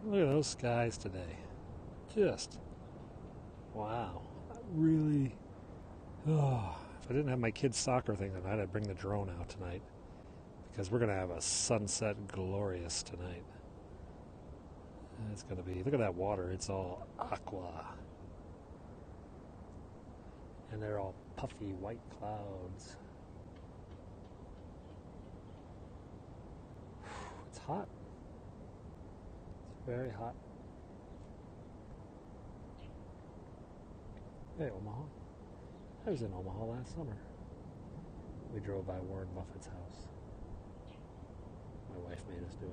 Look at those skies today. Just, wow. Really, oh, if I didn't have my kids' soccer thing tonight, I'd bring the drone out tonight because we're going to have a sunset glorious tonight. It's going to be, look at that water. It's all aqua. And they're all puffy white clouds. It's hot. It's very hot. Hey, Omaha. I was in Omaha last summer. We drove by Warren Buffett's house. My wife made us do it.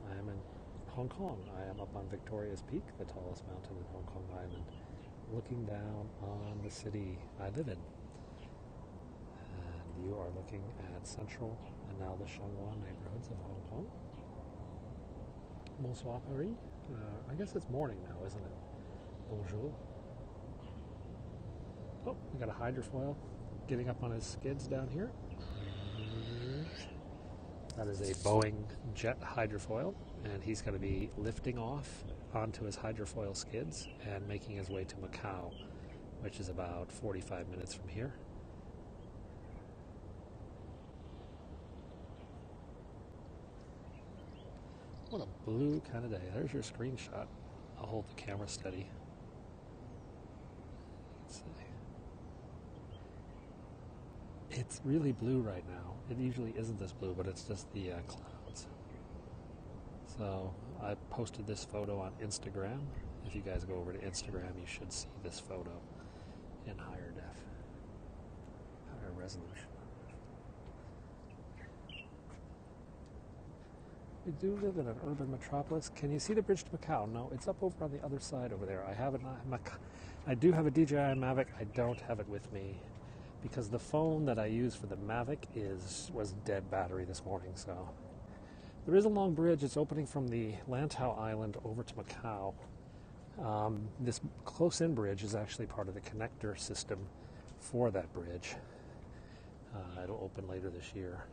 I am in Hong Kong. I am up on Victoria's Peak, the tallest mountain in Hong Kong Island, looking down on the city I live in. And you are looking at Central and now the Shanghai neighborhoods of Hong Kong. Bonsoir, Paris. I guess it's morning now, isn't it? Bonjour. Oh, we got a hydrofoil getting up on his skids down here. That is a Boeing jet hydrofoil, and he's going to be lifting off onto his hydrofoil skids and making his way to Macau, which is about 45 minutes from here. What a blue kind of day. There's your screenshot. I'll hold the camera steady. Let's see. It's really blue right now. It usually isn't this blue, but it's just the clouds. So I posted this photo on Instagram. If you guys go over to Instagram, you should see this photo in higher resolution. We do live in an urban metropolis. Can you see the bridge to Macau? No, it's up over on the other side over there. I do have a DJI Mavic. I don't have it with me because the phone that I use for the Mavic was dead battery this morning. So there is a long bridge. It's opening from the Lantau Island over to Macau. This close-in bridge is actually part of the connector system for that bridge. It'll open later this year.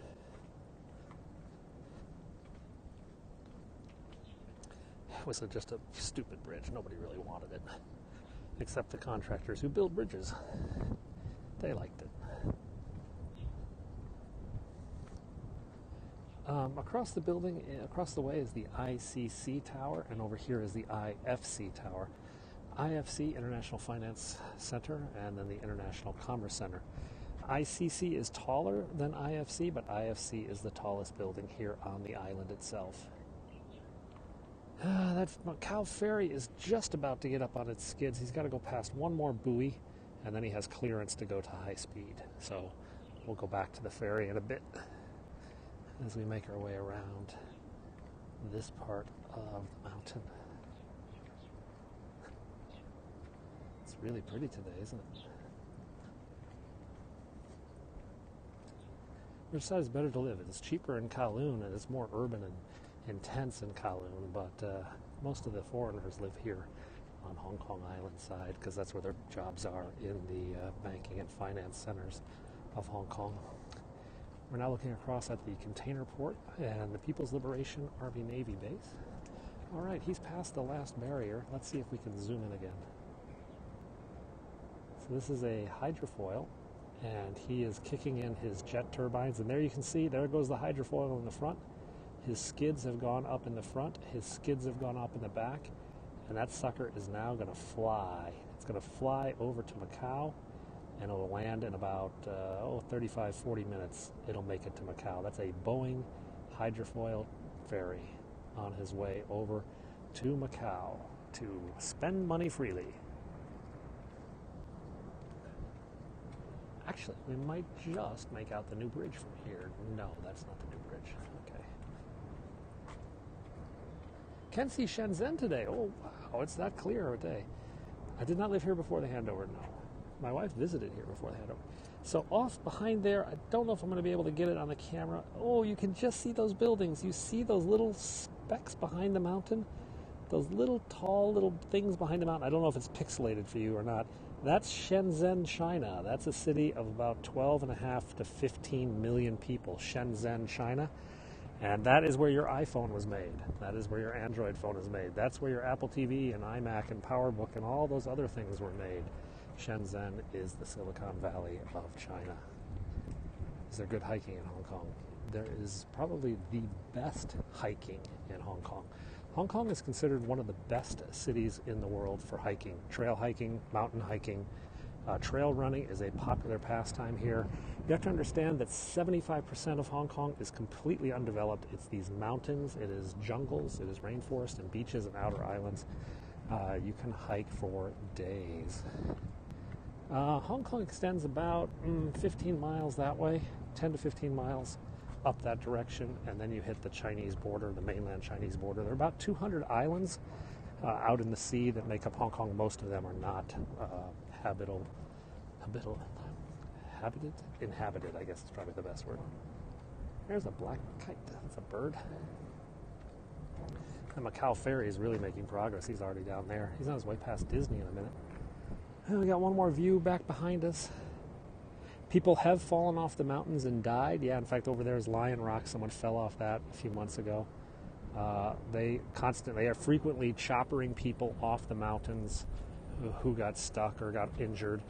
It was just a stupid bridge. Nobody really wanted it, except the contractors who build bridges. They liked it. Across the building, across the way is the ICC Tower, and over here is the IFC Tower. IFC, International Finance Center, and then the International Commerce Center. ICC is taller than IFC, but IFC is the tallest building here on the island itself. That Macau ferry is just about to get up on its skids. He's got to go past one more buoy, and then he has clearance to go to high speed. So we'll go back to the ferry in a bit as we make our way around this part of the mountain. It's really pretty today, isn't it? Which side is better to live? It's cheaper in Kowloon, and it's more urban and intense in Kowloon, but most of the foreigners live here on Hong Kong Island side because that's where their jobs are in the banking and finance centers of Hong Kong. We're now looking across at the container port and the People's Liberation Army Navy base. All right, he's past the last barrier. Let's see if we can zoom in again. So this is a hydrofoil, and he is kicking in his jet turbines, and there you can see, there goes the hydrofoil in the front. His skids have gone up in the front, his skids have gone up in the back, and that sucker is now going to fly. It's going to fly over to Macau, and it'll land in about 35, 40 minutes. It'll make it to Macau. That's a Boeing hydrofoil ferry on his way over to Macau to spend money freely. Actually, we might just make out the new bridge from here. No, that's not the new bridge. Okay. Can see Shenzhen today. Oh, wow, it's that clear a day. I did not live here before the handover, no. My wife visited here before the handover. So off behind there, I don't know if I'm going to be able to get it on the camera. Oh, you can just see those buildings. You see those little specks behind the mountain? Those little tall little things behind the mountain. I don't know if it's pixelated for you or not. That's Shenzhen, China. That's a city of about 12.5 to 15 million people. Shenzhen, China. And that is where your iPhone was made. That is where your Android phone is made. That's where your Apple TV and iMac and PowerBook and all those other things were made. Shenzhen is the Silicon Valley of China. Is there good hiking in Hong Kong? There is probably the best hiking in Hong Kong. Hong Kong is considered one of the best cities in the world for hiking. Trail hiking, mountain hiking. Trail running is a popular pastime here. You have to understand that 75% of Hong Kong is completely undeveloped. It's these mountains, it is jungles, it is rainforest and beaches and outer islands. You can hike for days. Hong Kong extends about 15 miles that way, 10 to 15 miles up that direction, and then you hit the Chinese border, the mainland Chinese border. There are about 200 islands out in the sea that make up Hong Kong. Most of them are not inhabited, I guess is probably the best word. There's a black kite. That's a bird. The Macau ferry is really making progress. He's already down there. He's on his way past Disney in a minute. And we got one more view back behind us. People have fallen off the mountains and died. Yeah, in fact, over there is Lion Rock. Someone fell off that a few months ago. They are frequently choppering people off the mountains who got stuck or got injured.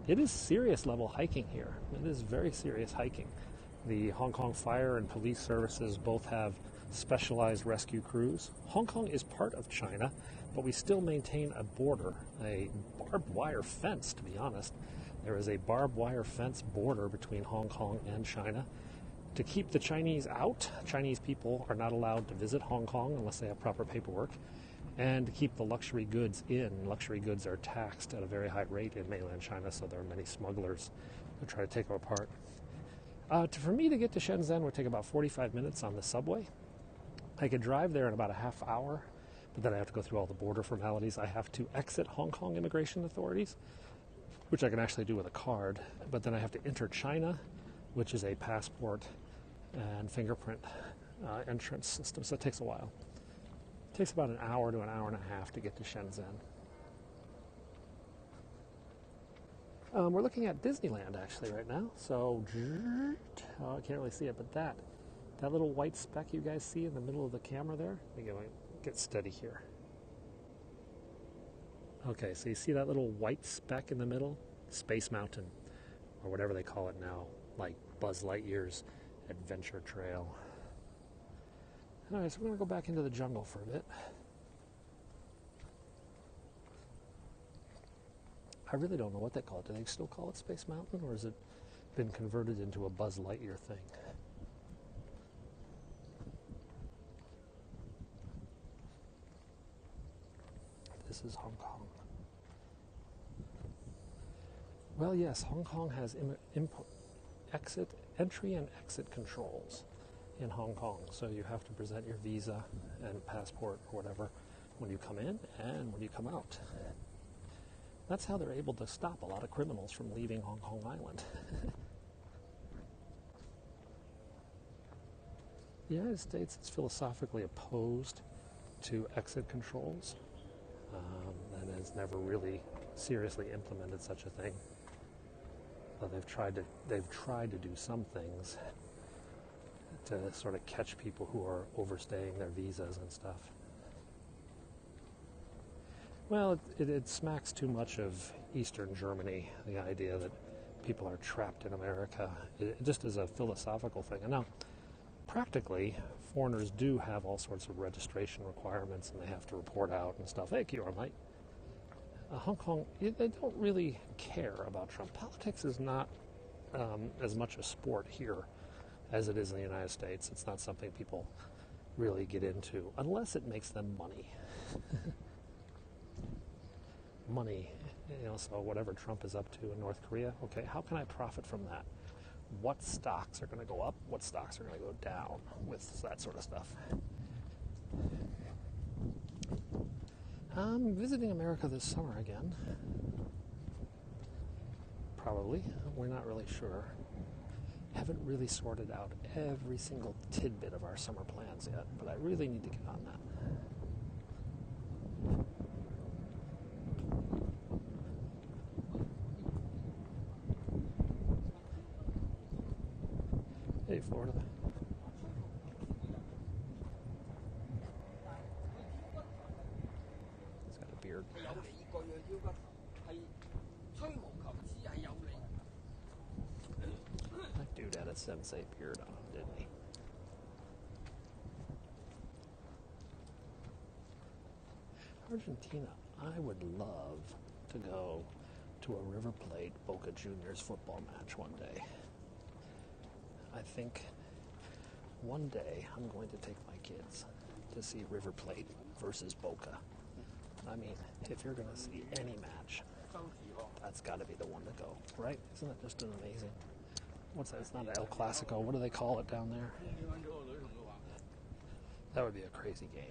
It is serious level hiking here. It is very serious hiking. The Hong Kong Fire and Police Services both have specialized rescue crews. Hong Kong is part of China, but we still maintain a border, a barbed wire fence, to be honest. There is a barbed wire fence border between Hong Kong and China. To keep the Chinese out, Chinese people are not allowed to visit Hong Kong unless they have proper paperwork. And to keep the luxury goods in, luxury goods are taxed at a very high rate in mainland China, so there are many smugglers who try to take them apart. For me to get to Shenzhen would take about 45 minutes on the subway. I could drive there in about a half hour, but then I have to go through all the border formalities. I have to exit Hong Kong immigration authorities, which I can actually do with a card, but then I have to enter China, which is a passport and fingerprint entrance system, so it takes a while. It takes about an hour to an hour and a half to get to Shenzhen. We're looking at Disneyland actually right now, so I can't really see it, but that little white speck you guys see in the middle of the camera there, let me get steady here. Okay, so you see that little white speck in the middle? Space Mountain, or whatever they call it now, like Buzz Lightyear's Adventure Trail. Alright, so we're going to go back into the jungle for a bit. I really don't know what they call it. Do they still call it Space Mountain, or has it been converted into a Buzz Lightyear thing? This is Hong Kong. Well, yes, Hong Kong has entry and exit controls in Hong Kong. So you have to present your visa and passport or whatever when you come in and when you come out. That's how they're able to stop a lot of criminals from leaving Hong Kong Island. The United States is philosophically opposed to exit controls and has never really seriously implemented such a thing. They've tried to do some things to sort of catch people who are overstaying their visas and stuff. Well, it smacks too much of Eastern Germany, the idea that people are trapped in America. It just is a philosophical thing. And now, practically, foreigners do have all sorts of registration requirements, and they have to report out and stuff. Hey, Kiora, mate. Hong Kong, they don't really care about Trump. Politics is not as much a sport here as it is in the United States. It's not something people really get into, unless it makes them money. Money, so whatever Trump is up to in North Korea, okay, how can I profit from that? What stocks are going to go up? What stocks are going to go down with that sort of stuff? I'm visiting America this summer again. Probably. We're not really sure. Haven't really sorted out every single tidbit of our summer plans yet, but I really need to get on that. Hey, Florida. He's got a beard. That dude had a sensei beard on him, didn't he? Argentina, I would love to go to a River Plate Boca Juniors football match one day. I think one day I'm going to take my kids to see River Plate versus Boca. I mean, if you're going to see any match, that's got to be the one to go, right? Isn't that just an amazing? What's that? It's not an El Clasico. What do they call it down there? That would be a crazy game.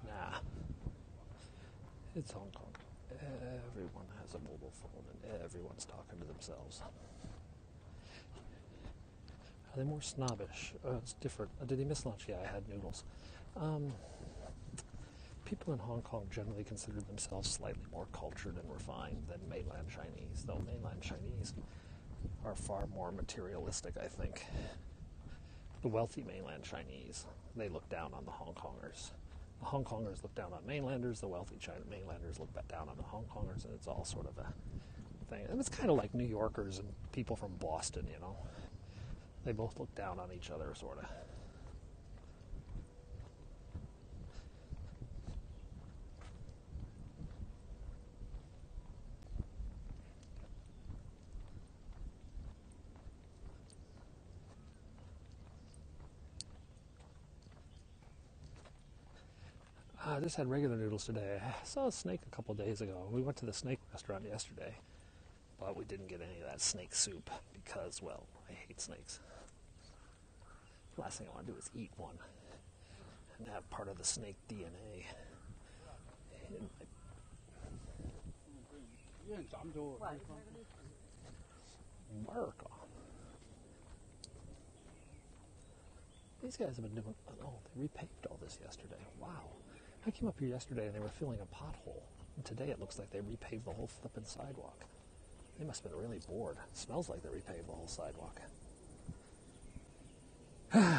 Nah. It's Hong Kong. Everyone has a mobile phone and everyone's talking to themselves. Are they more snobbish? It's different. Did he miss lunch? Yeah, I had noodles. People in Hong Kong generally consider themselves slightly more cultured and refined than mainland Chinese, though mainland Chinese are far more materialistic, I think. The wealthy mainland Chinese, they look down on the Hong Kongers. The Hong Kongers look down on mainlanders, the wealthy mainlanders look down on the Hong Kongers, and it's all sort of a thing. And it's kind of like New Yorkers and people from Boston, you know. They both look down on each other, sort of. I just had regular noodles today. I saw a snake a couple days ago. We went to the snake restaurant yesterday, but we didn't get any of that snake soup because, well, I hate snakes. The last thing I want to do is eat one and have part of the snake DNA in my America. These guys have been doing, oh, they repaved all this yesterday. Wow. I came up here yesterday and they were filling a pothole. And today it looks like they repaved the whole flipping sidewalk. They must have been really bored. It smells like they repaved the whole sidewalk.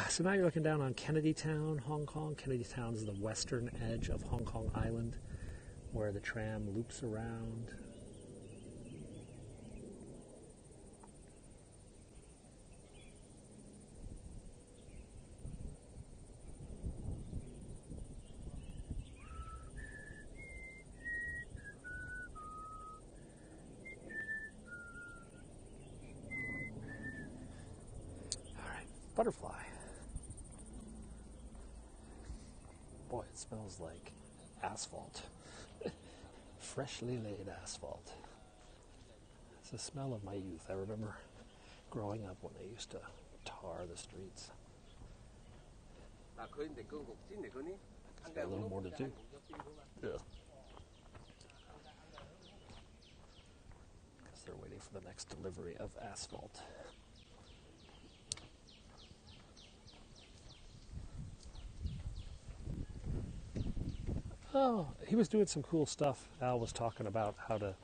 So now you're looking down on Kennedy Town, Hong Kong. Kennedy Town is the western edge of Hong Kong Island where the tram loops around. Butterfly. Boy, it smells like asphalt. Freshly laid asphalt. It's the smell of my youth. I remember growing up when they used to tar the streets. It's got a little more to do. Yeah. Because they're waiting for the next delivery of asphalt. Oh, he was doing some cool stuff. Al was talking about how to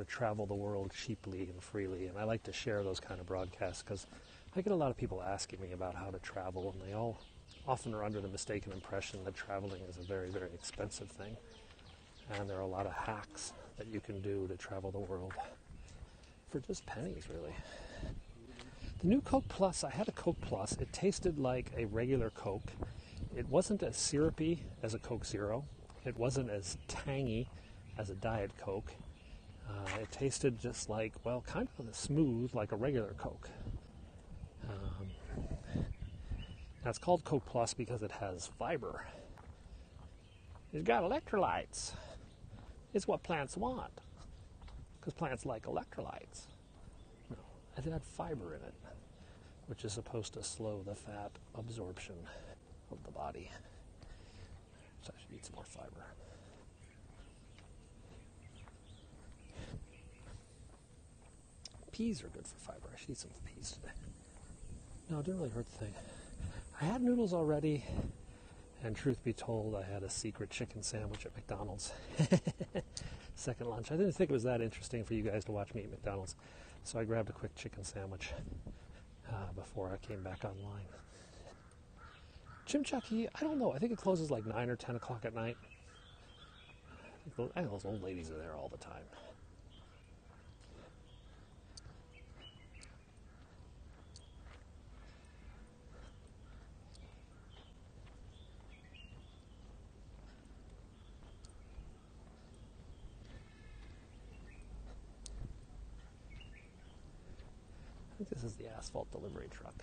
travel the world cheaply and freely, and I like to share those kind of broadcasts because I get a lot of people asking me about how to travel, and they all often are under the mistaken impression that traveling is a very, very expensive thing, and there are a lot of hacks that you can do to travel the world for just pennies, really. The new Coke Plus, I had a Coke Plus. It tasted like a regular Coke. It wasn't as syrupy as a Coke Zero. It wasn't as tangy as a Diet Coke. It tasted just like, well, kind of smooth like a regular Coke. Now it's called Coke Plus because it has fiber. It's got electrolytes. It's what plants want, because plants like electrolytes. No, it had fiber in it, which is supposed to slow the fat absorption of the body. So I should eat some more fiber. Peas are good for fiber. I should eat some peas today. No, it didn't really hurt the thing. I had noodles already, and truth be told, I had a secret chicken sandwich at McDonald's. Second lunch. I didn't think it was that interesting for you guys to watch me eat McDonald's, so I grabbed a quick chicken sandwich before I came back online. Chimchaki, I don't know. I think it closes like 9 or 10 o'clock at night. I think those old ladies are there all the time. I think this is the asphalt delivery truck.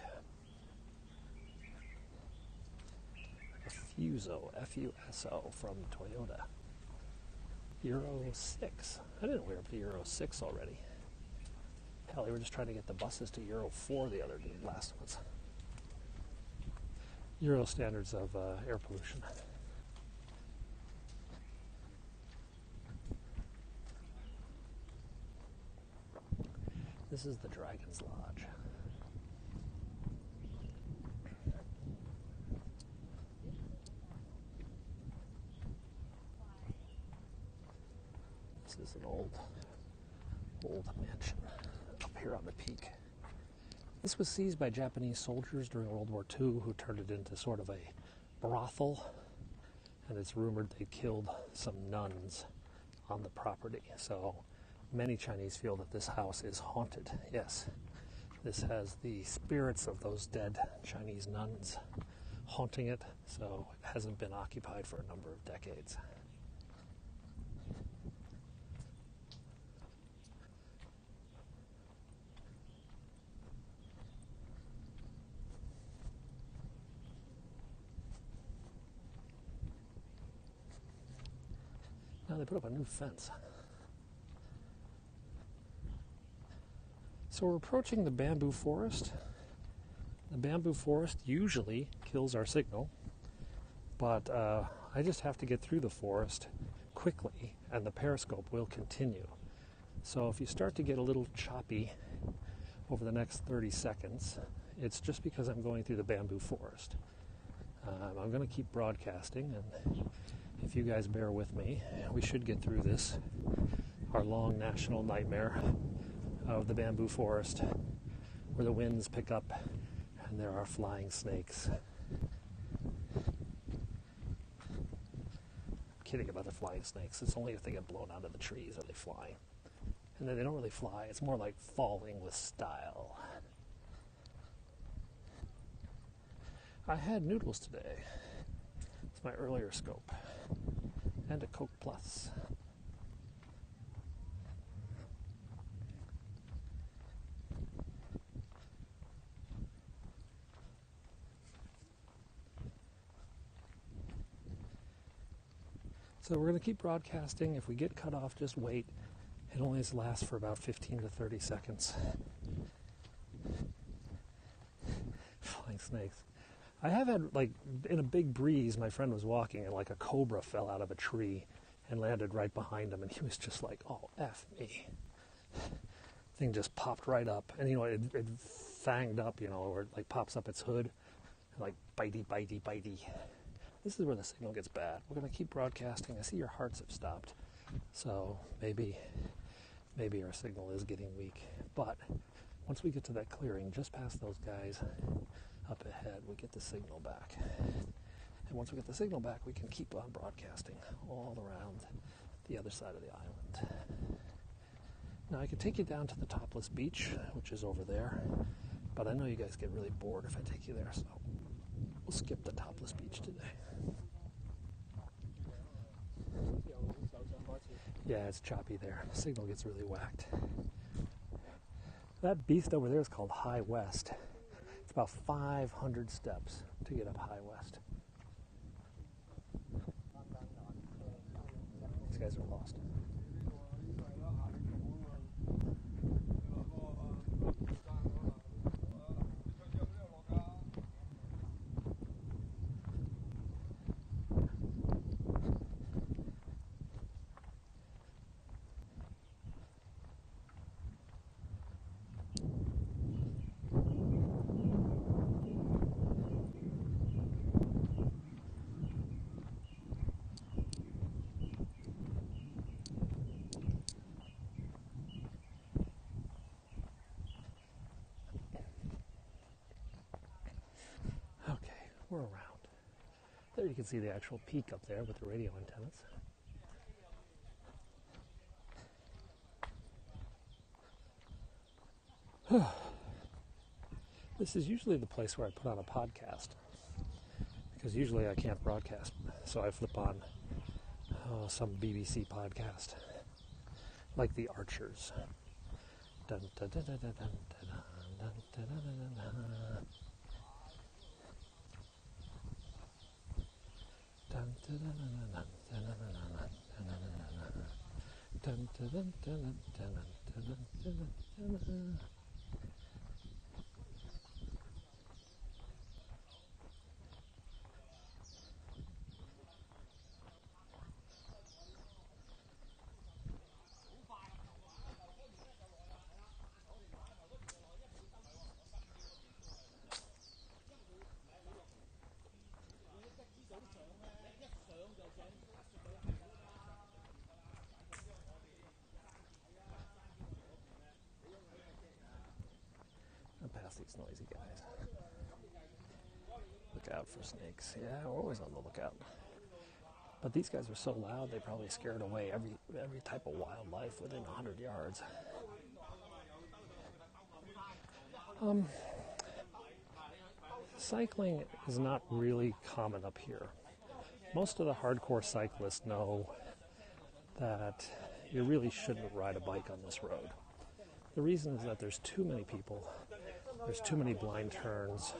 A Fuso, F-U-S-O, from Toyota. Euro 6. I didn't know we were up to Euro 6 already. Hell, we were just trying to get the buses to Euro 4 the last ones. Euro standards of air pollution. This is the Dragon's Lodge. This is an old mansion up here on the peak. This was seized by Japanese soldiers during World War II who turned it into sort of a brothel, and it's rumored they killed some nuns on the property. So many Chinese feel that this house is haunted. Yes, this has the spirits of those dead Chinese nuns haunting it, so it hasn't been occupied for a number of decades. Now they put up a new fence. So we're approaching the bamboo forest. The bamboo forest usually kills our signal, but I just have to get through the forest quickly and the Periscope will continue. So if you start to get a little choppy over the next 30 seconds, it's just because I'm going through the bamboo forest. I'm going to keep broadcasting, and if you guys bear with me, we should get through this, our long national nightmare of the bamboo forest, where the winds pick up and there are flying snakes. I'm kidding about the flying snakes. It's only if they get blown out of the trees are they flying. And then they don't really fly. It's more like falling with style. I had noodles today. It's my earlier scope. And a Coke Plus. So we're going to keep broadcasting. If we get cut off, just wait. It only lasts for about 15 to 30 seconds. Flying snakes. I have had, like, in a big breeze, my friend was walking and, like, a cobra fell out of a tree and landed right behind him, and he was just like, oh, F me. Thing just popped right up. And, you know, it fanged up, you know, or it, like, pops up its hood. Like, bitey, bitey, bitey. This is where the signal gets bad. We're going to keep broadcasting. I see your hearts have stopped. So maybe our signal is getting weak. But once we get to that clearing, just past those guys up ahead, we get the signal back. And once we get the signal back, we can keep on broadcasting all around the other side of the island. Now, I could take you down to the topless beach, which is over there, but I know you guys get really bored if I take you there, so we'll skip the topless beach today. Yeah, it's choppy there. The signal gets really whacked. That beast over there is called High West. It's about 500 steps to get up High West. These guys are lost. We're around. There you can see the actual peak up there with the radio antennas. This is usually the place where I put on a podcast, because usually I can't broadcast, so I flip on some BBC podcast, like The Archers. Dun, dun, dun, dun, dun, dun, dun, dun, dun, dun, dun. Past these noisy guys. Look out for snakes. Yeah, we're always on the lookout. But these guys are so loud, they probably scared away every type of wildlife within 100 yards. Cycling is not really common up here. Most of the hardcore cyclists know that you really shouldn't ride a bike on this road. The reason is that there's too many people. There's too many blind turns.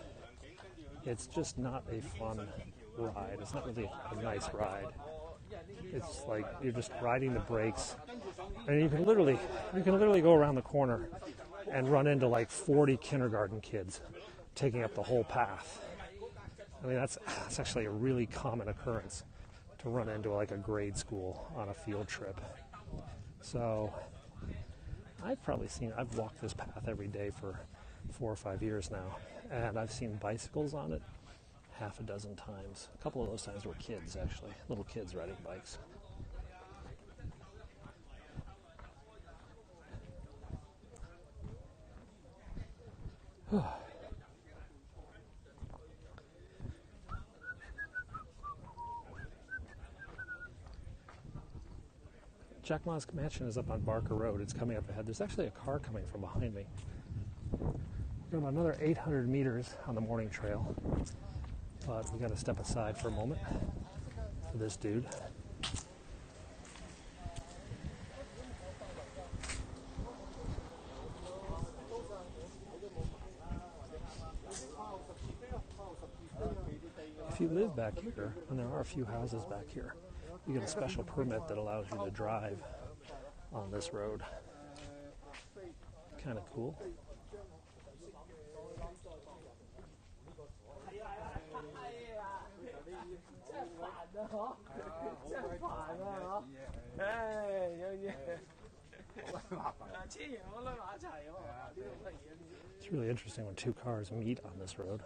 It's just not a fun ride. It's not really a nice ride. It's like you're just riding the brakes, and you can literally go around the corner and run into like 40 kindergarten kids taking up the whole path. I mean, that's actually a really common occurrence, to run into like a grade school on a field trip. So I've walked this path every day for 4 or 5 years now, and I've seen bicycles on it half a dozen times. A couple of those times were kids, actually, little kids riding bikes. Jack Ma's mansion is up on Barker Road. It's coming up ahead. There's actually a car coming from behind me. We're about another 800 meters on the morning trail, but we got to step aside for a moment for this dude. If you live back here, and there are a few houses back here, you get a special permit that allows you to drive on this road. Kind of cool. It's really interesting when two cars meet on this road.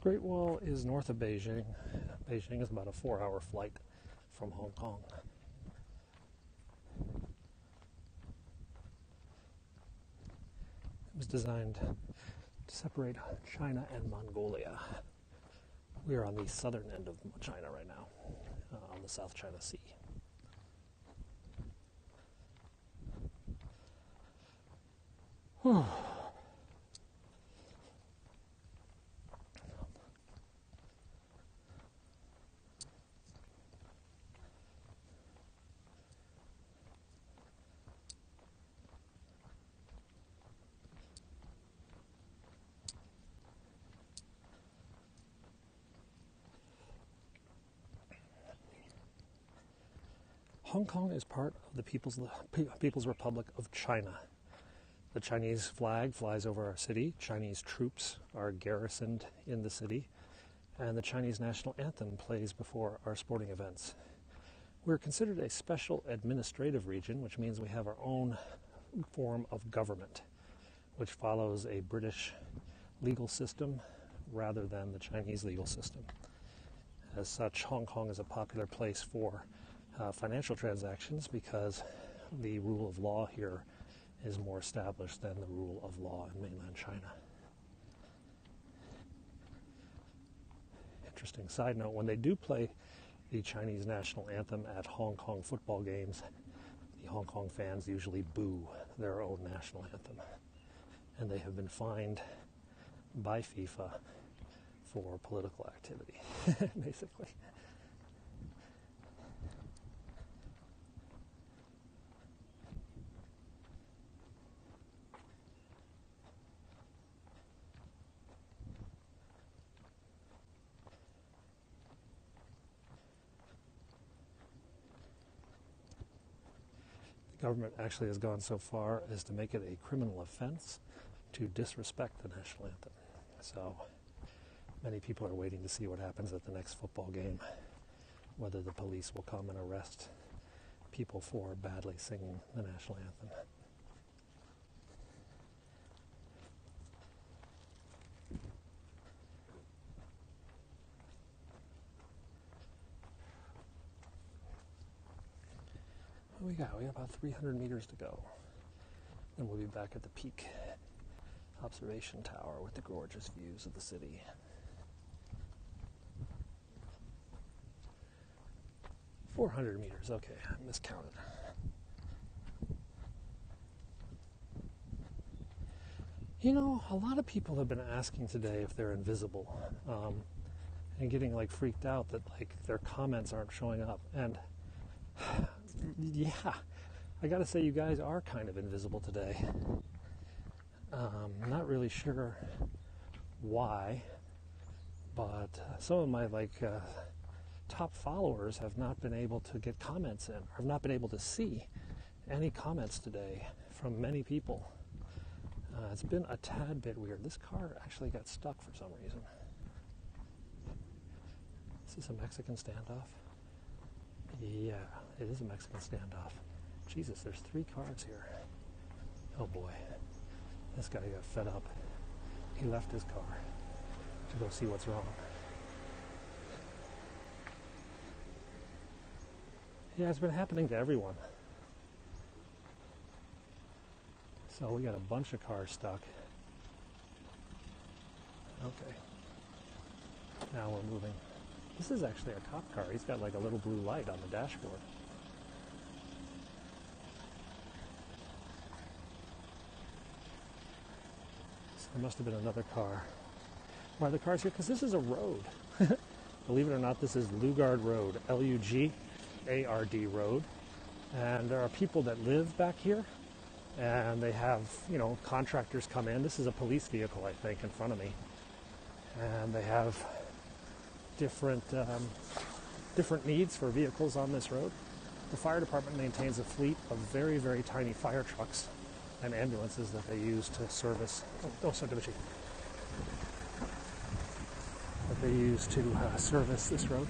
Great Wall is north of Beijing. Beijing is about a 4-hour flight from Hong Kong. It was designed to separate China and Mongolia. We are on the southern end of China right now, on the South China Sea. Whew. Hong Kong is part of the People's Republic of China. The Chinese flag flies over our city. Chinese troops are garrisoned in the city. and the Chinese national anthem plays before our sporting events. We're considered a special administrative region, which means we have our own form of government, which follows a British legal system rather than the Chinese legal system. As such, Hong Kong is a popular place for financial transactions because the rule of law here is more established than the rule of law in mainland China. Interesting side note, when they do play the Chinese national anthem at Hong Kong football games, the Hong Kong fans usually boo their own national anthem. And they have been fined by FIFA for political activity, basically. The government actually has gone so far as to make it a criminal offense to disrespect the national anthem. So many people are waiting to see what happens at the next football game, whether the police will come and arrest people for badly singing the national anthem. What we got? We got about 300 meters to go. Then we'll be back at the peak observation tower with the gorgeous views of the city. $400 meters, okay, I miscounted. You know, a lot of people have been asking today if they're invisible, and getting like freaked out that like their comments aren't showing up. And yeah, I gotta say you guys are kind of invisible today. I'm not really sure why, but some of my top followers have not been able to get comments in, or have not been able to see any comments today from many people. It's been a tad bit weird. This car actually got stuck for some reason. Is this a Mexican standoff? Yeah, it is a Mexican standoff. Jesus, there's 3 cars here. Oh boy. This guy got fed up. He left his car to go see what's wrong. Yeah, it's been happening to everyone. So we got a bunch of cars stuck. Okay. Now we're moving. This is actually a cop car. He's got like a little blue light on the dashboard. So there must have been another car. Why are the cars here? Because this is a road. Believe it or not, this is Lugard Road, Lugard Road. And there are people that live back here, and they have, contractors come in. This is a police vehicle, I think, in front of me. And they have different needs for vehicles on this road. The fire department maintains a fleet of very, very tiny fire trucks and ambulances that they use to service. That they use to service this road.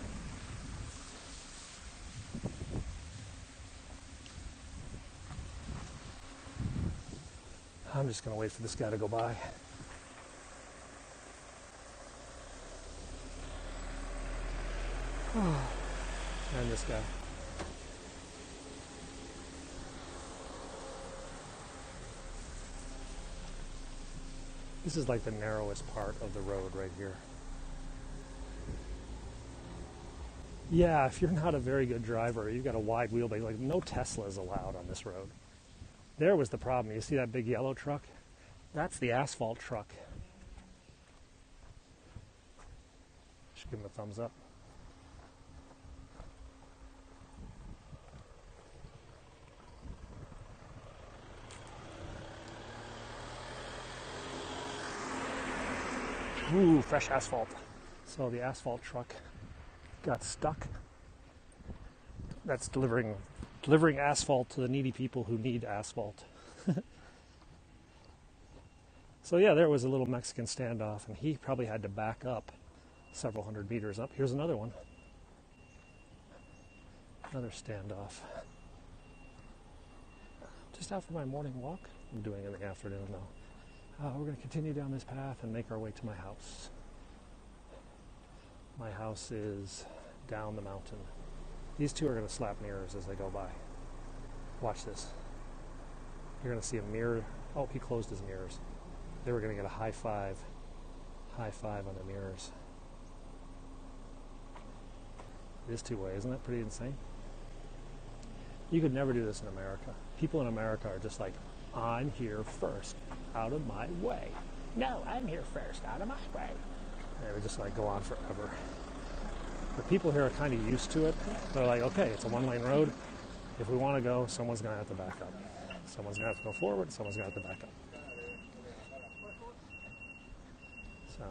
I'm just going to wait for this guy to go by. And this guy. This is like the narrowest part of the road right here. Yeah, if you're not a very good driver, you've got a wide wheelbase, like no Teslas allowed on this road. There was the problem. You see that big yellow truck? That's the asphalt truck. Should give him a thumbs up. Ooh, fresh asphalt. So the asphalt truck got stuck. That's delivering asphalt to the needy people who need asphalt. So yeah, there was a little Mexican standoff, and he probably had to back up several hundred meters up. Here's another one. Another standoff. Just out for my morning walk. I'm doing it in the afternoon though. We're going to continue down this path and make our way to my house. My house is down the mountain. These two are going to slap mirrors as they go by. Watch this. You're going to see a mirror. Oh, he closed his mirrors. They were going to get a high five on the mirrors. It is two-way, isn't that pretty insane? You could never do this in America. People in America are just like, I'm here first, out of my way. No, I'm here first, out of my way. And they would just like go on forever. The people here are kind of used to it. They're like, okay, it's a one-lane road. If we want to go, someone's going to have to back up. Someone's going to have to go forward, someone's going to have to back up. So,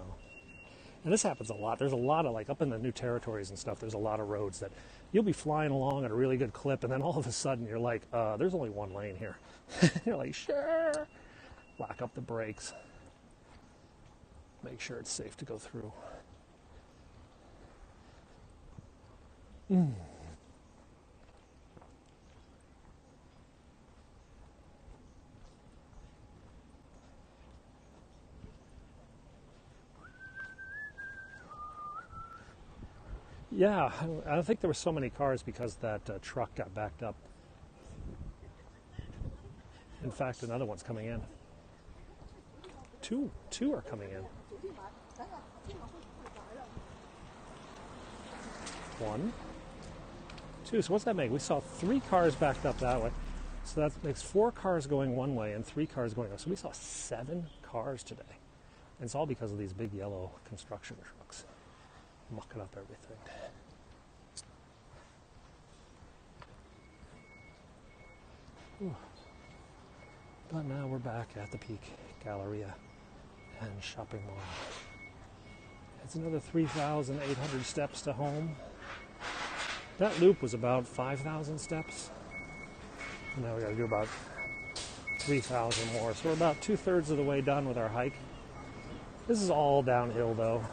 and this happens a lot. There's a lot of, like, up in the new territories and stuff, there's a lot of roads that you'll be flying along at a really good clip, and then all of a sudden you're like, there's only one lane here. You're like, sure. Lock up the brakes. Make sure it's safe to go through. Yeah, I think there were so many cars because that truck got backed up. In fact, another one's coming in. Two are coming in. One, two. So what's that make? We saw 3 cars backed up that way. So that makes 4 cars going one way and 3 cars going up. So we saw 7 cars today. And it's all because of these big yellow construction trucks mucking up everything. Ooh. But now we're back at the Peak Galleria and shopping mall. It's another 3,800 steps to home. That loop was about 5,000 steps. And now we gotta do about 3,000 more. So we're about 2/3 of the way done with our hike. This is all downhill though.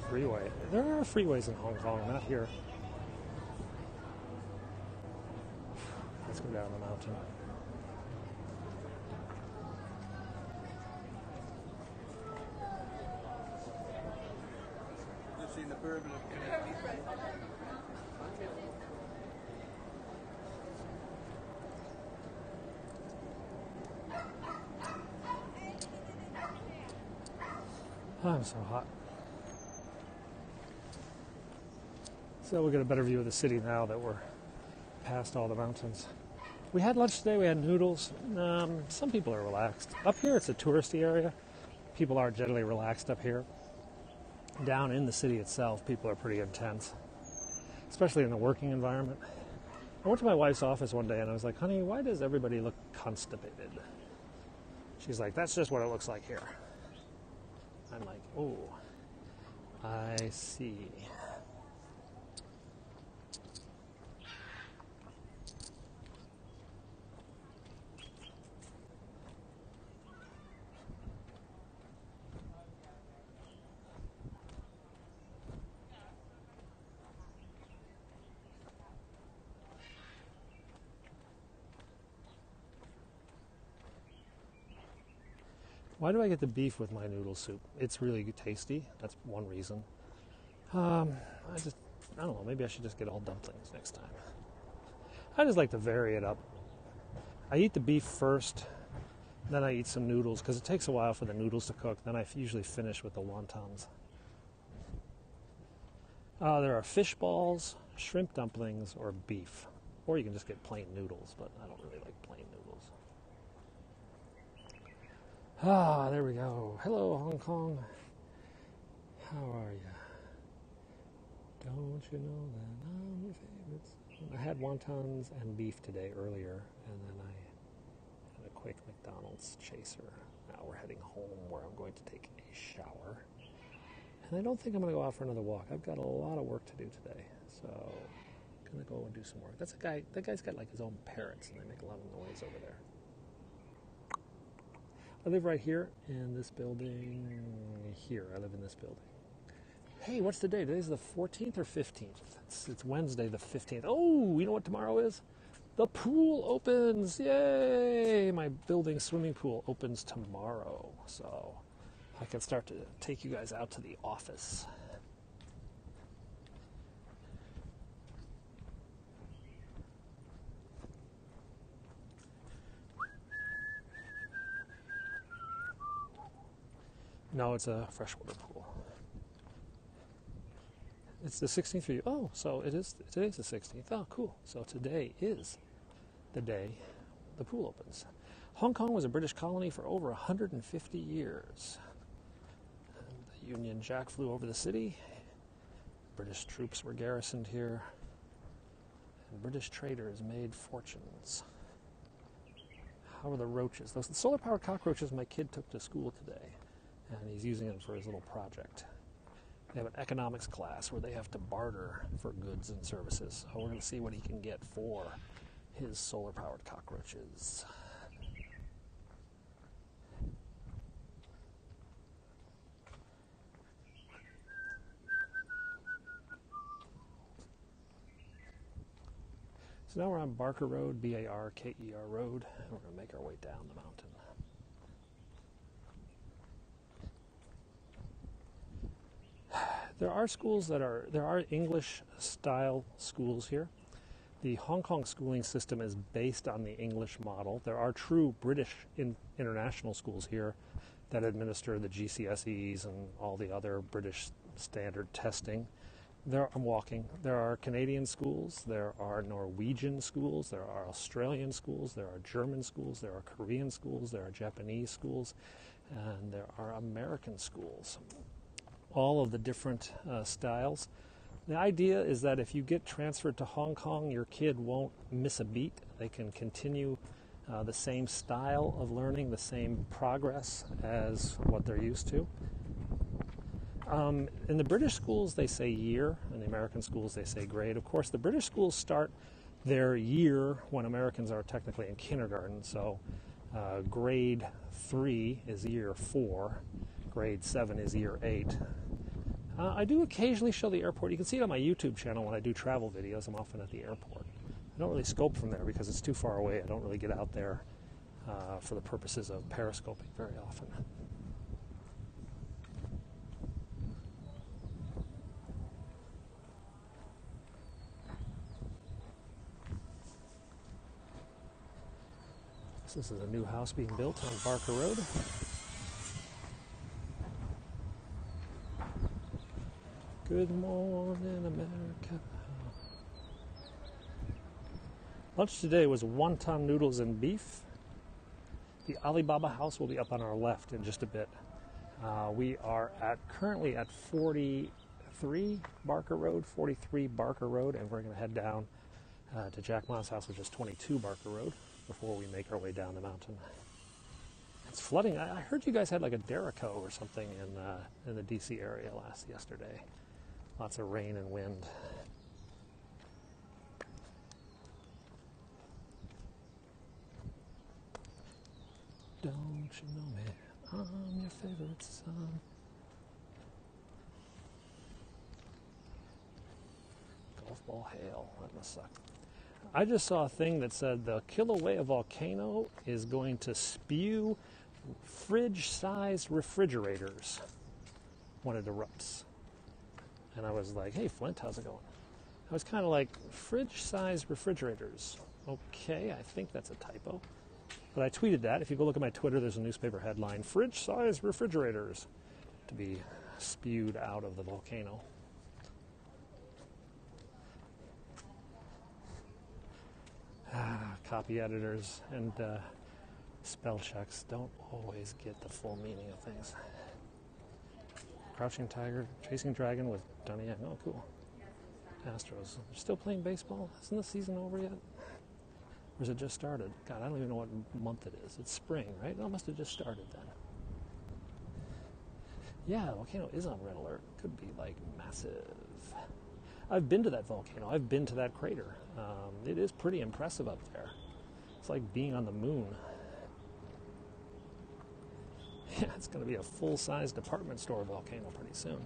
Freeway. There are freeways in Hong Kong, not here. Let's go down the mountain. You've seen the pyramid of I'm so hot. So we'll get a better view of the city now that we're past all the mountains. We had lunch today, we had noodles. Some people are relaxed. Up here it's a touristy area. People aren't generally relaxed up here. Down in the city itself, people are pretty intense, especially in the working environment. I went to my wife's office one day and I was like, honey, why does everybody look constipated? She's like, that's just what it looks like here. I'm like, oh, I see. Why do I get the beef with my noodle soup? It's really tasty. That's one reason. I don't know, maybe I should just get all dumplings next time. I just like to vary it up. I eat the beef first, then I eat some noodles, because it takes a while for the noodles to cook. Then I usually finish with the wontons. There are fish balls, shrimp dumplings, or beef. Or you can just get plain noodles, but I don't really like plain noodles. There we go. Hello, Hong Kong. How are you? Don't you know that I'm your favorite son? I had wontons and beef today earlier, and then I had a quick McDonald's chaser. Now we're heading home where I'm going to take a shower. And I don't think I'm going to go out for another walk. I've got a lot of work to do today, so I'm going to go and do some work. That guy's got like his own parrots, and they make a lot of noise over there. I live right here in this building. Here, I live in this building. Hey, what's the day? Today's the 14th or 15th? It's Wednesday the 15th. Oh, you know what tomorrow is? The pool opens. Yay! My building swimming pool opens tomorrow. So I can start to take you guys out to the office. No, it's a freshwater pool. It's the 16th for you. Oh, so today's the 16th. Oh, cool. So today is the day the pool opens. Hong Kong was a British colony for over 150 years. The Union Jack flew over the city. British troops were garrisoned here. And British traders made fortunes. How are the roaches? Those solar-powered cockroaches my kid took to school today. And he's using them for his little project. They have an economics class where they have to barter for goods and services. So we're going to see what he can get for his solar-powered cockroaches. So now we're on Barker Road, B-A-R-K-E-R Road, and we're going to make our way down the mountain. There are English-style schools here. The Hong Kong schooling system is based on the English model. There are true British international schools here that administer the GCSEs and all the other British standard testing. I'm walking. There are Canadian schools, there are Norwegian schools, there are Australian schools, there are German schools, there are Korean schools, there are Japanese schools, and there are American schools. All of the different styles. The idea is that if you get transferred to Hong Kong, your kid won't miss a beat. They can continue the same style of learning, the same progress as what they're used to. In the British schools, they say year. In the American schools, they say grade. Of course, the British schools start their year when Americans are technically in kindergarten. So grade 3 is year 4. Grade 7 is year 8. I do occasionally show the airport. You can see it on my YouTube channel when I do travel videos. I'm often at the airport. I don't really scope from there because it's too far away. I don't really get out there for the purposes of periscoping very often. This is a new house being built on Barker Road. Good morning, America. Lunch today was wonton noodles and beef. The Alibaba house will be up on our left in just a bit. We are currently at 43 Barker Road, and we're going to head down to Jack Ma's house, which is 22 Barker Road, before we make our way down the mountain. It's flooding. I heard you guys had like a Derico or something in the DC area yesterday. Lots of rain and wind. Don't you know me? I'm your favorite son. Golf ball hail. That must suck. I just saw a thing that said the Kilauea volcano is going to spew fridge-sized refrigerators when it erupts. And I was like, hey, Flint, how's it going? I was kind of like, fridge-sized refrigerators. Okay, I think that's a typo. But I tweeted that. If you go look at my Twitter, there's a newspaper headline, fridge-sized refrigerators to be spewed out of the volcano. Copy editors and spell checks don't always get the full meaning of things. Crouching Tiger, Chasing Dragon with Donnie Yen. Oh, cool. Astros. They're still playing baseball? Isn't the season over yet? Or has it just started? God, I don't even know what month it is. It's spring, right? It must have just started then. Yeah, the volcano is on red alert. Could be like massive. I've been to that volcano. I've been to that crater. It is pretty impressive up there. It's like being on the moon. Yeah, it's going to be a full-size department store volcano pretty soon.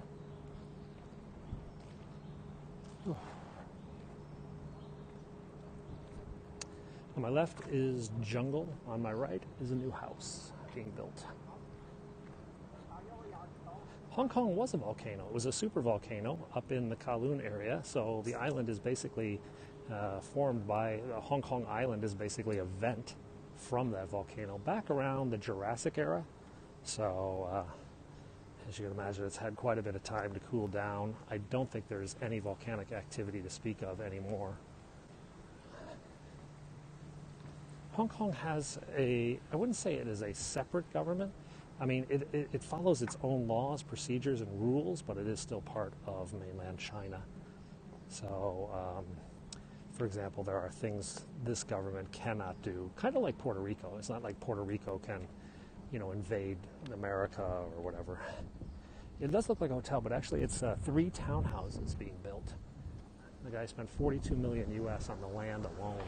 On my left is jungle. On my right is a new house being built. Hong Kong was a volcano. It was a supervolcano up in the Kowloon area. So the island is basically formed by, Hong Kong Island is basically a vent from that volcano back around the Jurassic era. So as you can imagine, it's had quite a bit of time to cool down. I don't think there's any volcanic activity to speak of anymore. Hong Kong has I wouldn't say it is a separate government. I mean, it follows its own laws, procedures, and rules, but it is still part of mainland China. So, for example, there are things this government cannot do, kind of like Puerto Rico. It's not like Puerto Rico can, invade America or whatever. It does look like a hotel, but actually it's 3 townhouses being built. The guy spent $42 million US on the land alone.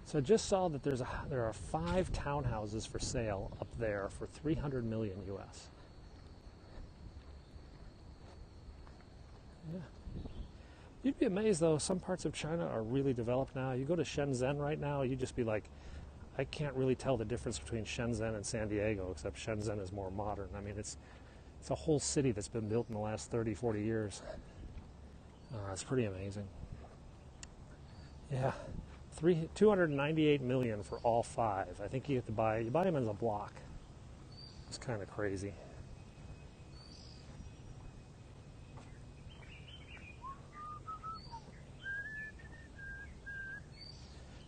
So I just saw that there are 5 townhouses for sale up there for $300 million US. Yeah. You'd be amazed, though, some parts of China are really developed now. You go to Shenzhen right now, you'd just be like, I can't really tell the difference between Shenzhen and San Diego, except Shenzhen is more modern. I mean, it's a whole city that's been built in the last 30, 40 years. It's pretty amazing. Yeah, $298 million for all 5. I think you buy them as a block. It's kind of crazy.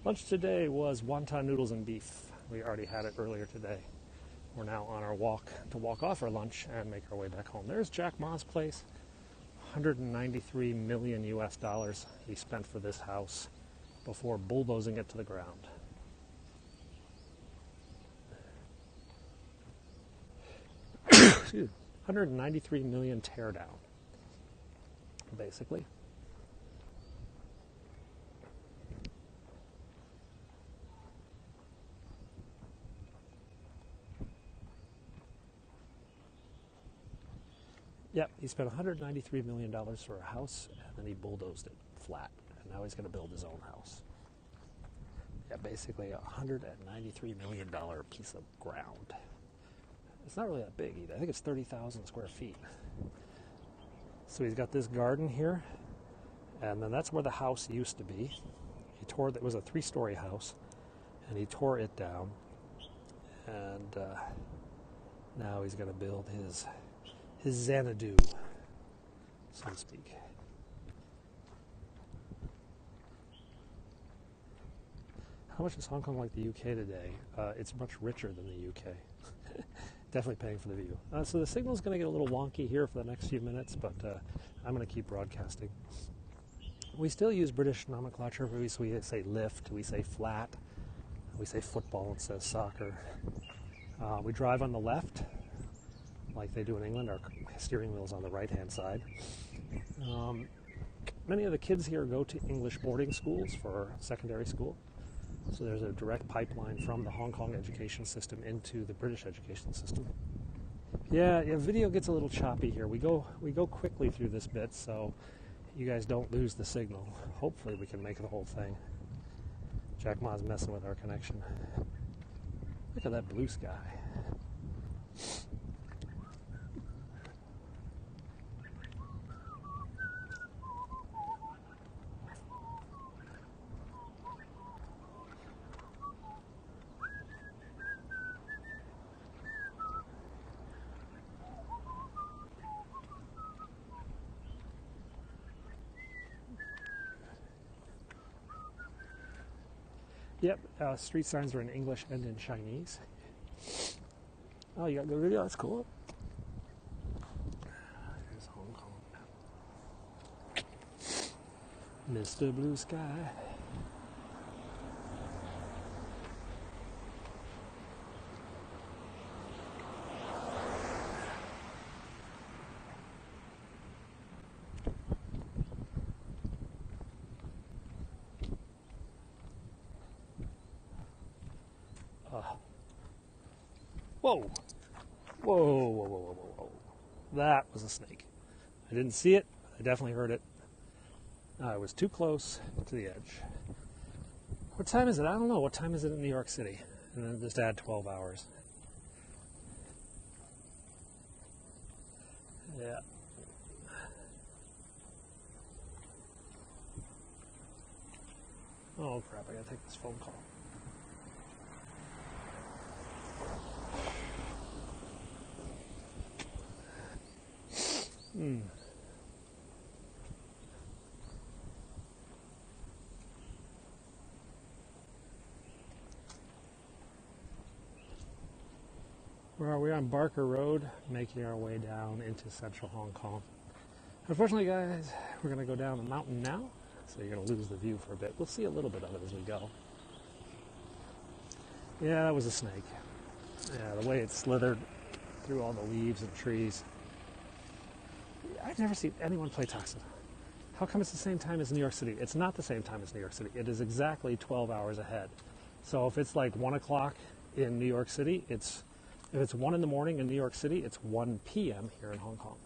Lunch today was wonton noodles and beef. We already had it earlier today. We're now on our walk to walk off our lunch and make our way back home. There's Jack Ma's place. $193 million US he spent for this house before bulldozing it to the ground. Excuse me. 193 million tear down, basically. Yep, he spent $193 million for a house, and then he bulldozed it flat, and now he's going to build his own house. Yeah, basically a $193 million piece of ground. It's not really that big either. I think it's 30,000 square feet. So he's got this garden here, and then that's where the house used to be. It was a 3-story house, and he tore it down, and now he's going to build his Xanadu, so to speak. How much is Hong Kong like the UK today? It's much richer than the UK. Definitely paying for the view. So the signal's going to get a little wonky here for the next few minutes, but I'm going to keep broadcasting. We still use British nomenclature. We say lift, we say flat, we say football instead of soccer. We drive on the left, like they do in England. Our steering wheel is on the right-hand side. Many of the kids here go to English boarding schools for secondary school. So there's a direct pipeline from the Hong Kong education system into the British education system. Yeah, video gets a little choppy here. We go quickly through this bit, so you guys don't lose the signal. Hopefully we can make the whole thing. Jack Ma's messing with our connection. Look at that blue sky. Yep, street signs are in English and in Chinese. Oh, you got good video? That's cool. There's Hong Kong. Mr. Blue Sky. Whoa. Whoa, whoa, whoa, whoa, whoa, whoa. That was a snake. I didn't see it. I definitely heard it. I was too close to the edge. What time is it? I don't know. What time is it in New York City? And then just add 12 hours. Yeah. Oh crap, I gotta take this phone call. Where are we? On Barker Road, making our way down into central Hong Kong. Unfortunately, guys, we're going to go down the mountain now, so you're going to lose the view for a bit. We'll see a little bit of it as we go. Yeah, that was a snake. Yeah, the way it slithered through all the leaves and trees. I've never seen anyone play Toxin. How come it's the same time as New York City? It's not the same time as New York City. It is exactly 12 hours ahead. So if it's like 1 o'clock in New York City, if it's 1 in the morning in New York City, it's 1 p.m. here in Hong Kong.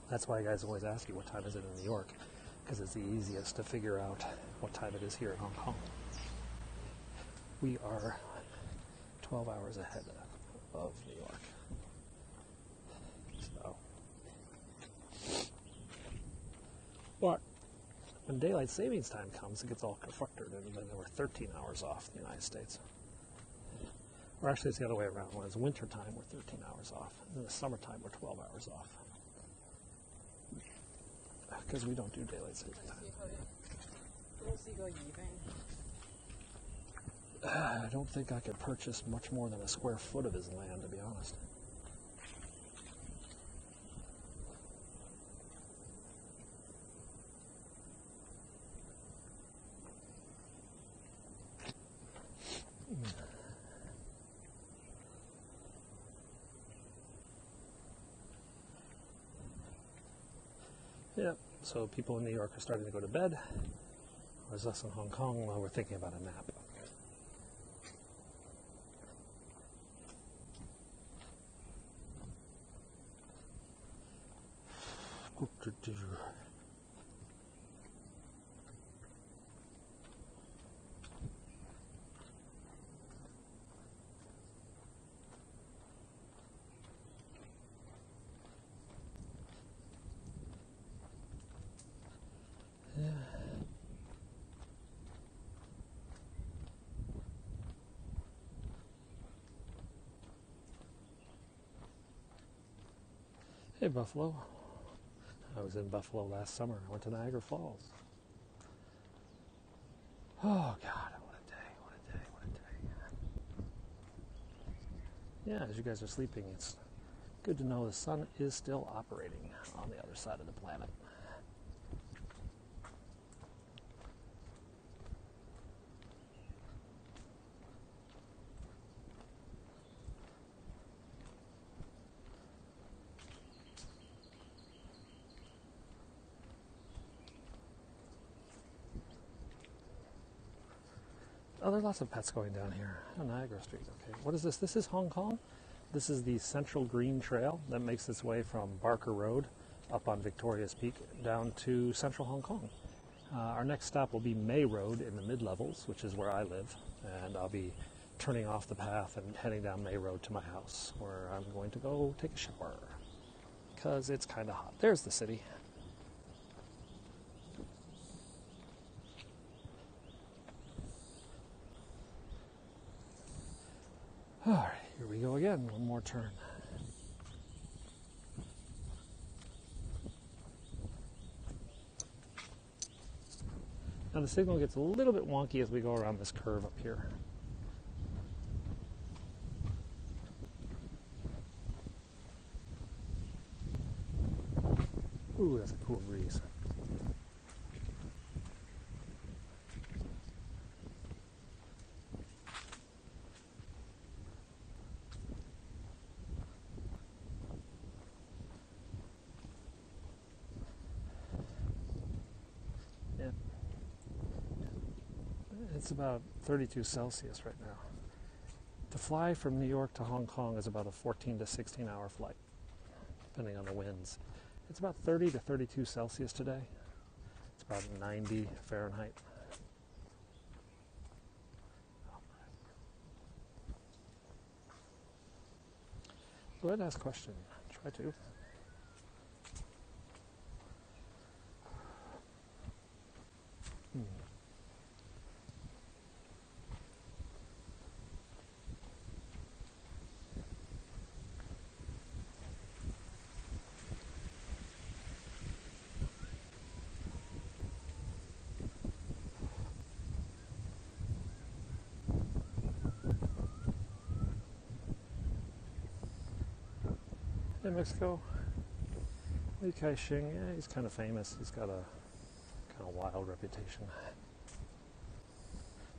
That's why guys always ask you what time is it in New York, because it's the easiest to figure out what time it is here in Hong Kong. We are 12 hours ahead of New York. So, but when daylight savings time comes, it gets all kerfuckered, and then we're 13 hours off the United States. Or actually, it's the other way around. When it's winter time, we're 13 hours off. In the summertime, we're 12 hours off. Because we don't do daylight saving time. I don't think I could purchase much more than a square foot of his land, to be honest. Yeah, so people in New York are starting to go to bed, whereas us in Hong Kong, well, we're thinking about a nap. Hey, Buffalo. I was in Buffalo last summer. I went to Niagara Falls. Oh, God, what a day, what a day, what a day. Yeah, as you guys are sleeping, it's good to know the sun is still operating on the other side of the planet. Oh, there are lots of pets going down here on Niagara Street. Okay, what is this? This is Hong Kong. This is the Central Green Trail that makes its way from Barker Road up on Victoria's Peak down to Central Hong Kong. Our next stop will be May Road in the mid-levels, which is where I live, and I'll be turning off the path and heading down May Road to my house, where I'm going to go take a shower, because it's kind of hot. There's the city. All right, here we go again. One more turn. Now the signal gets a little bit wonky as we go around this curve up here. Ooh, that's a cool breeze. Yeah. It's about 32 Celsius right now. To fly from New York to Hong Kong is about a 14 to 16 hour flight, depending on the winds. It's about 30 to 32 Celsius today. It's about 90 Fahrenheit. Go ahead and ask a question. Try to. In Mexico, Li Kai-shing, yeah, he's kind of famous. He's got a kind of wild reputation.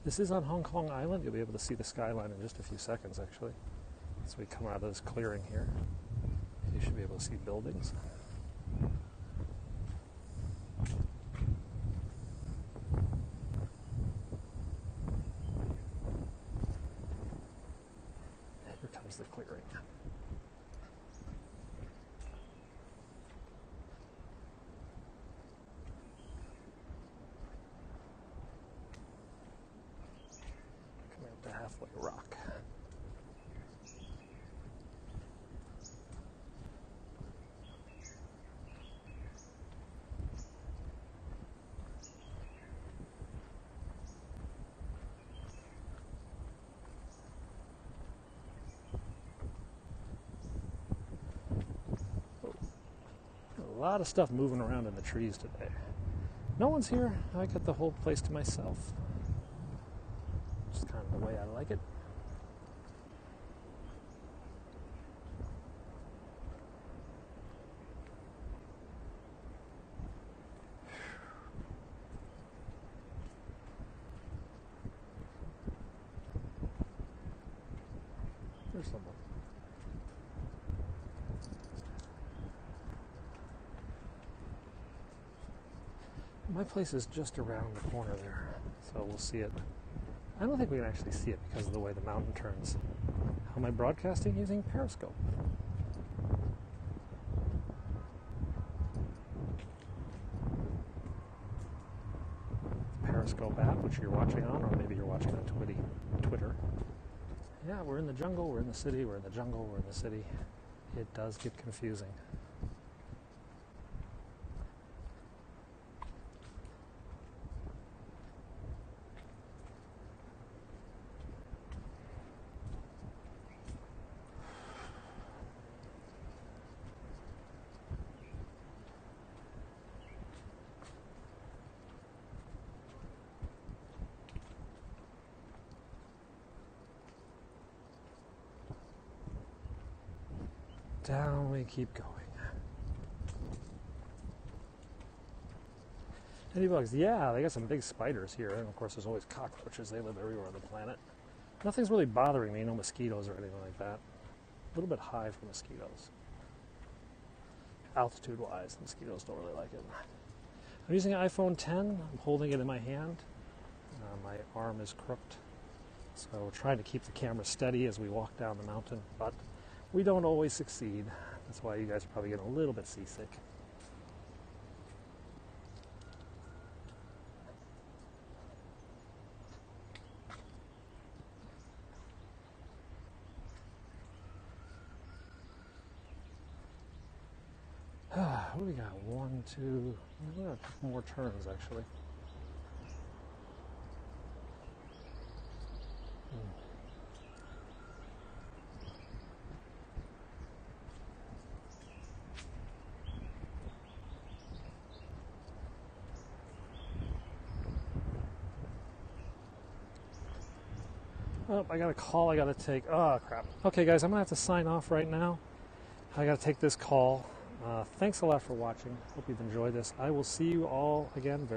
This is on Hong Kong Island. You'll be able to see the skyline in just a few seconds, actually. As we come out of this clearing here, you should be able to see buildings. Here comes the clearing. Coming up to Halfway Rock. A lot of stuff moving around in the trees today. No one's here. I got the whole place to myself. Just kind of the way I like it. There's someone. My place is just around the corner there, so we'll see it. I don't think we can actually see it because of the way the mountain turns. How am I broadcasting? Using Periscope. Periscope app, which you're watching on, or maybe you're watching on Twitter. Yeah, we're in the jungle, we're in the city, we're in the jungle, we're in the city. It does get confusing. Down we keep going. Any bugs? Yeah, they got some big spiders here, and of course there's always cockroaches. They live everywhere on the planet. Nothing's really bothering me, no mosquitoes or anything like that. A little bit high for mosquitoes. Altitude-wise, mosquitoes don't really like it. I'm using an iPhone 10. I'm holding it in my hand. My arm is crooked, so we're trying to keep the camera steady as we walk down the mountain, but we don't always succeed. That's why you guys are probably getting a little bit seasick. What do we got? One, two, we got a couple more turns actually. Oh, I got a call I got to take. Oh, crap. Okay, guys, I'm going to have to sign off right now. I got to take this call. Thanks a lot for watching. Hope you've enjoyed this. I will see you all again very